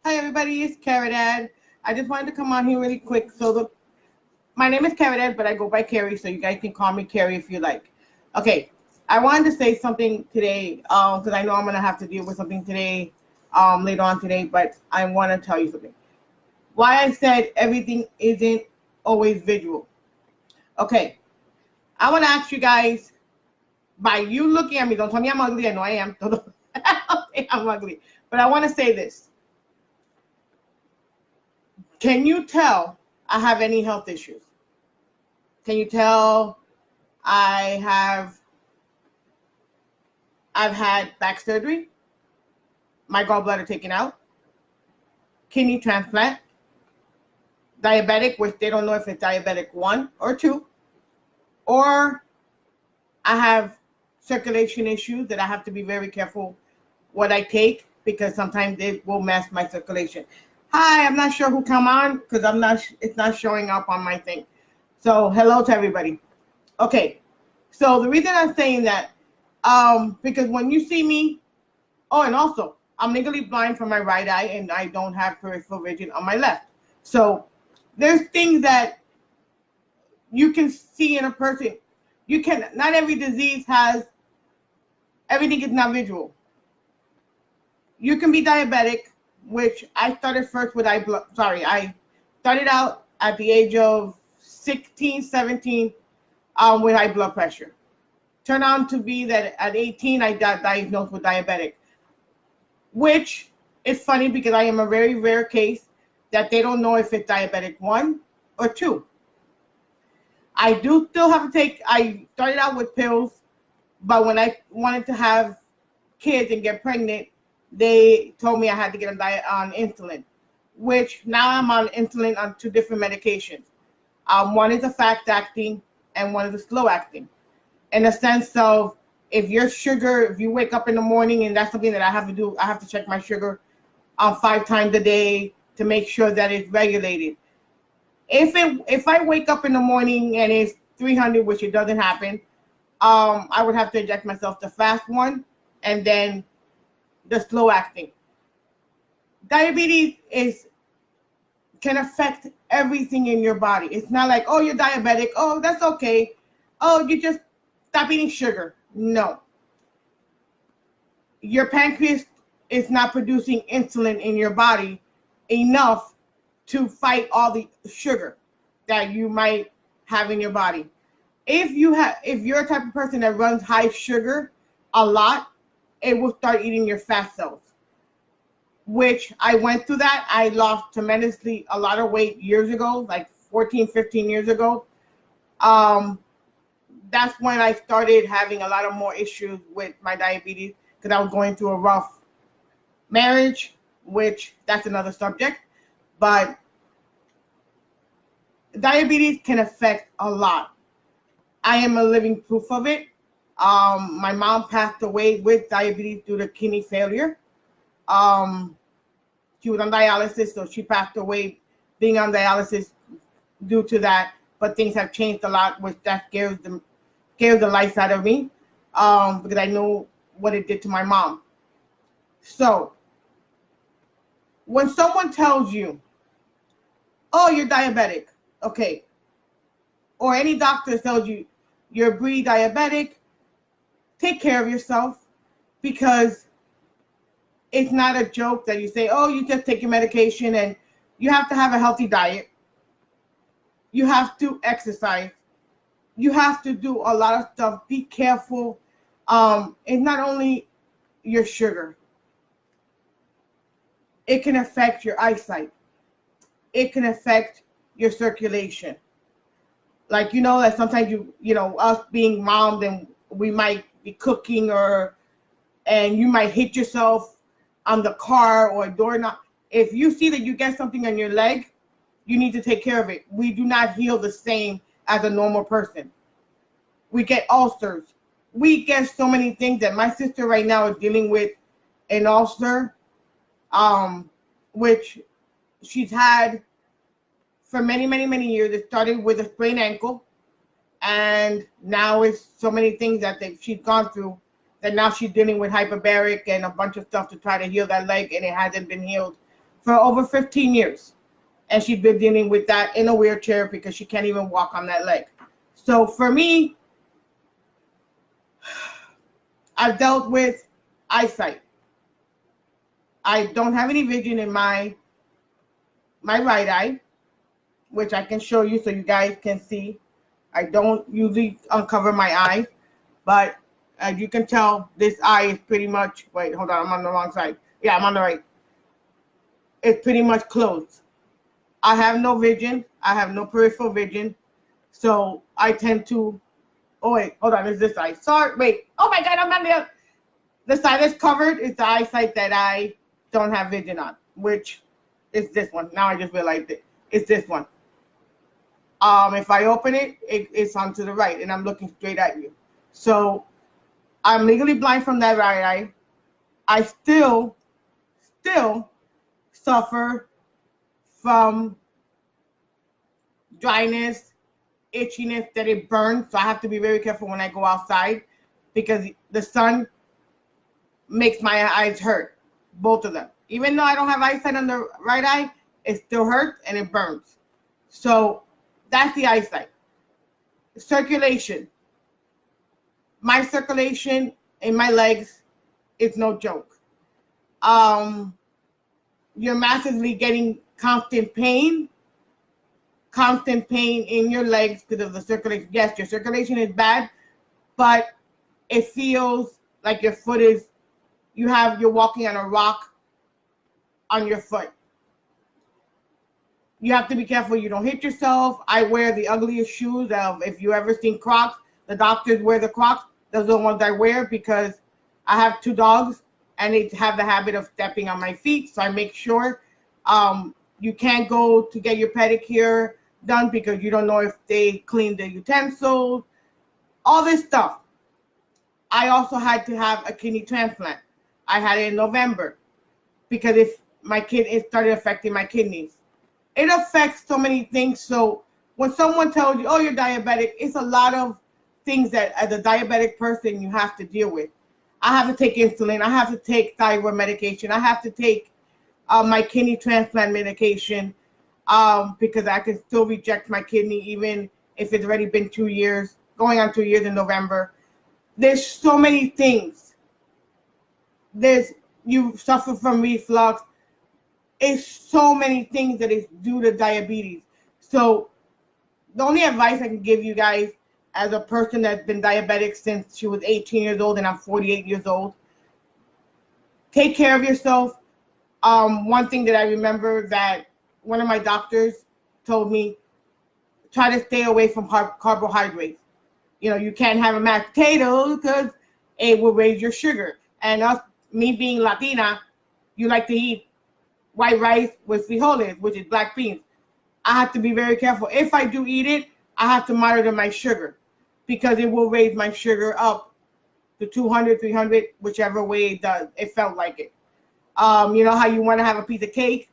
Hi everybody, it's Caridad. I just wanted to come on here really quick. My name is Caridad, but I go by Carrie, so you guys can call me Carrie if you like. Okay, I wanted to say something today because I know I'm gonna have to deal with something today, later on today. But I want to tell you something. Why I said everything isn't always visual. Okay, I want to ask you guys by you looking at me. Don't tell me I'm ugly. I know I am. Don't say I'm ugly. But I want to say this. Can you tell I have any health issues? Can you tell I have I've had back surgery, my gallbladder taken out, kidney transplant, diabetic, which they don't know if it's diabetic 1 or 2, or I have circulation issues that I have to be very careful what I take because sometimes it will mess my circulation. Hi, I'm not sure who come on because it's not showing up on my thing. So hello to everybody. Okay, so the reason I'm saying that, because when you see me, oh, and also I'm legally blind from my right eye and I don't have peripheral vision on my left. So there's things that you can see in a person. Not every disease has, everything is not visual. You can be diabetic, which I started first with I started out at the age of 16, 17 with high blood pressure. Turned out to be that at 18, I got diagnosed with diabetic, which is funny because I am a very rare case that they don't know if it's diabetic 1 or 2. I do still have to I started out with pills, but when I wanted to have kids and get pregnant, they told me I had to get on insulin, which now I'm on insulin on 2 different medications. One is a fast acting and one is a slow acting. In a sense of if you wake up in the morning, and that's something that I have to do, I have to check my sugar 5 times a day to make sure that it's regulated. If I wake up in the morning and it's 300, which it doesn't happen, I would have to inject myself the fast one and then the slow acting. Diabetes can affect everything in your body. It's not like, oh, you're diabetic. Oh, that's okay. Oh, you just stop eating sugar. No. Your pancreas is not producing insulin in your body enough to fight all the sugar that you might have in your body. If you're a type of person that runs high sugar a lot, it will start eating your fat cells, which I went through that. I lost tremendously a lot of weight years ago, like 14, 15 years ago. That's when I started having a lot of more issues with my diabetes because I was going through a rough marriage, which that's another subject. But diabetes can affect a lot. I am a living proof of it. My mom passed away with diabetes due to kidney failure. She was on dialysis, so she passed away being on dialysis due to that. But things have changed a lot, which that scares the life out of me, because I know what it did to my mom. So when someone tells you, oh, you're diabetic, okay, or any doctor tells you you're pre-diabetic, take care of yourself, because it's not a joke that you say, oh, you just take your medication, and you have to have a healthy diet. You have to exercise. You have to do a lot of stuff. Be careful. It's not only your sugar. It can affect your eyesight. It can affect your circulation. Like, that sometimes us being moms, and we might be cooking and you might hit yourself on the car or a doorknob. If you see that you get something on your leg, you need to take care of it. We do not heal the same as a normal person. We get ulcers. We get so many things that my sister right now is dealing with an ulcer, which she's had for many, many, many years. It started with a sprained ankle, and now it's so many things that she's gone through that now she's dealing with hyperbaric and a bunch of stuff to try to heal that leg, and it hasn't been healed for over 15 years. And she's been dealing with that in a wheelchair because she can't even walk on that leg. So for me, I've dealt with eyesight. I don't have any vision in my right eye, which I can show you so you guys can see. I don't usually uncover my eye, but as you can tell, this eye is pretty much, wait, hold on, I'm on the wrong side. Yeah, I'm on the right. It's pretty much closed. I have no vision. I have no peripheral vision. So I tend to, oh wait, hold on, it's this eye. Sorry, wait, oh my God, I'm on the side that's covered is the eyesight that I don't have vision on, which is this one. Now I just realized it. It's this one. If I open it, it's on to the right, and I'm looking straight at you. So I'm legally blind from that right eye. I still suffer from dryness, itchiness, that it burns. So I have to be very careful when I go outside because the sun makes my eyes hurt, both of them. Even though I don't have eyesight on the right eye, it still hurts and it burns. So that's the eyesight. Circulation. My circulation in my legs is no joke. You're massively getting constant pain in your legs because of the circulation. Yes, your circulation is bad, but it feels like your foot is, you're walking on a rock on your foot. You have to be careful you don't hit yourself. I wear the ugliest shoes. If you ever seen Crocs, the doctors wear the Crocs. Those are the ones I wear because I have 2 dogs and they have the habit of stepping on my feet. So I make sure you can't go to get your pedicure done because you don't know if they clean the utensils, all this stuff. I also had to have a kidney transplant. I had it in November because if it started affecting my kidneys. It affects so many things. So when someone tells you, oh, you're diabetic, it's a lot of things that as a diabetic person you have to deal with. I have to take insulin. I have to take thyroid medication. I have to take my kidney transplant medication because I can still reject my kidney even if it's already been 2 years, going on 2 years in November. There's so many things. You suffer from reflux. It's so many things that is due to diabetes. So the only advice I can give you guys as a person that's been diabetic since she was 18 years old and I'm 48 years old, take care of yourself. One thing that I remember that one of my doctors told me, try to stay away from carbohydrates. You can't have a mashed potato because it will raise your sugar. And me being Latina, you like to eat white rice with frijoles, which is black beans. I have to be very careful. If I do eat it, I have to monitor my sugar because it will raise my sugar up to 200, 300, whichever way it does. It felt like it. You know how you want to have a piece of cake?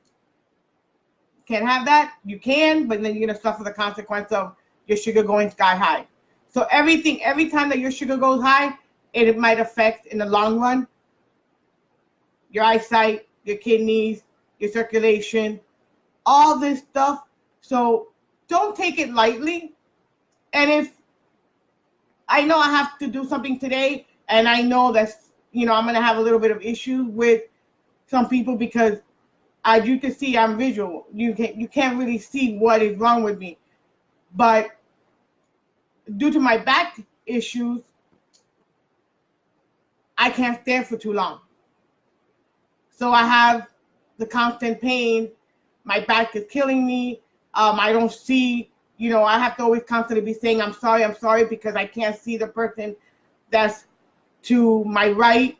Can't have that? You can, but then you're going to suffer the consequence of your sugar going sky high. So every time that your sugar goes high, it might affect in the long run your eyesight, your kidneys, your circulation, all this stuff. So don't take it lightly. And if I know I have to do something today, and I know that's, I'm going to have a little bit of issues with some people because as you can see, I'm visual. You can't really see what is wrong with me. But due to my back issues, I can't stand for too long. So I have the constant pain. My back is killing me. I don't see, I have to always constantly be saying, I'm sorry, because I can't see the person that's to my right.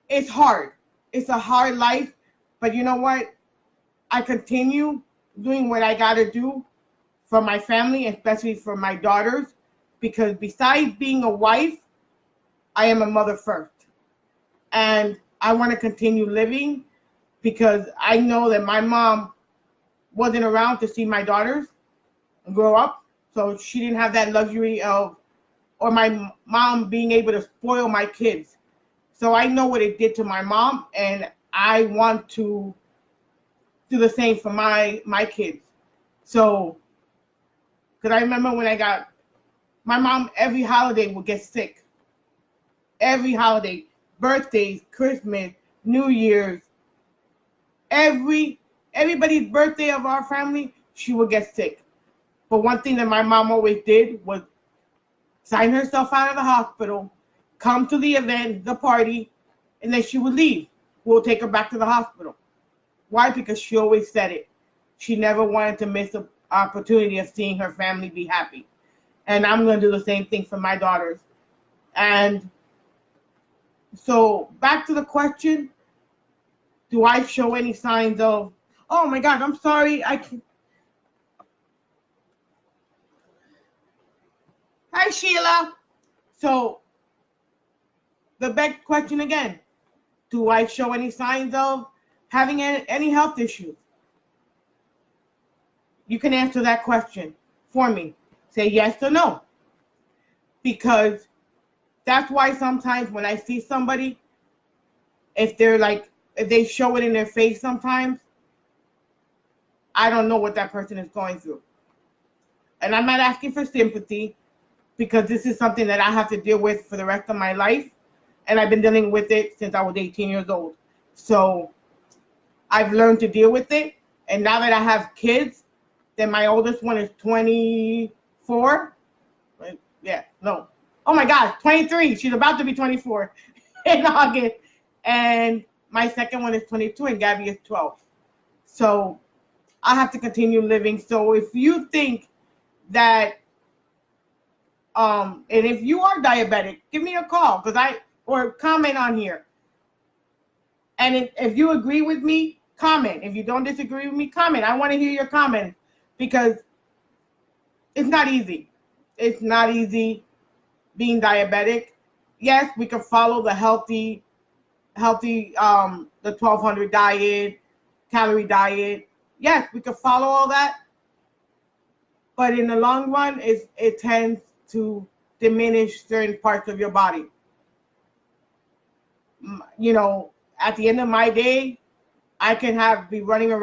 It's hard. It's a hard life. But you know what? I continue doing what I got to do for my family, especially for my daughters, because besides being a wife, I am a mother first. And I want to continue living because I know that my mom wasn't around to see my daughters grow up. So she didn't have that luxury or my mom being able to spoil my kids. So I know what it did to my mom, and I want to do the same for my kids. So, because I remember when my mom, every holiday would get sick. Every holiday, birthdays, Christmas, New Year's, everybody's birthday of our family, she would get sick. But one thing that my mom always did was sign herself out of the hospital, come to the event, the party, and then she would leave. We'll take her back to the hospital. Why? Because she always said it. She never wanted to miss the opportunity of seeing her family be happy. And I'm going to do the same thing for my daughters. And so back to the question, do I show any signs of, oh my God, I'm sorry, I can't. Hi, Sheila. So the big question again, do I show any signs of having any health issues? You can answer that question for me. Say yes or no. Because that's why sometimes when I see somebody, if they show it in their face sometimes, I don't know what that person is going through. And I'm not asking for sympathy because this is something that I have to deal with for the rest of my life. And I've been dealing with it since I was 18 years old. So I've learned to deal with it. And now that I have kids, then my oldest one is 24. Yeah, no. Oh my God, 23. She's about to be 24 in August. And my second one is 22 and Gabby is 12. So I have to continue living. So if you think that, and if you are diabetic, give me a call or comment on here. And if you agree with me, comment. If you don't disagree with me, comment. I want to hear your comments because it's not easy. It's not easy being diabetic. Yes, we can follow the healthy, the 1200 diet, calorie diet. Yes, we can follow all that. But in the long run, it tends to diminish certain parts of your body. You know, at the end of my day, I can be running around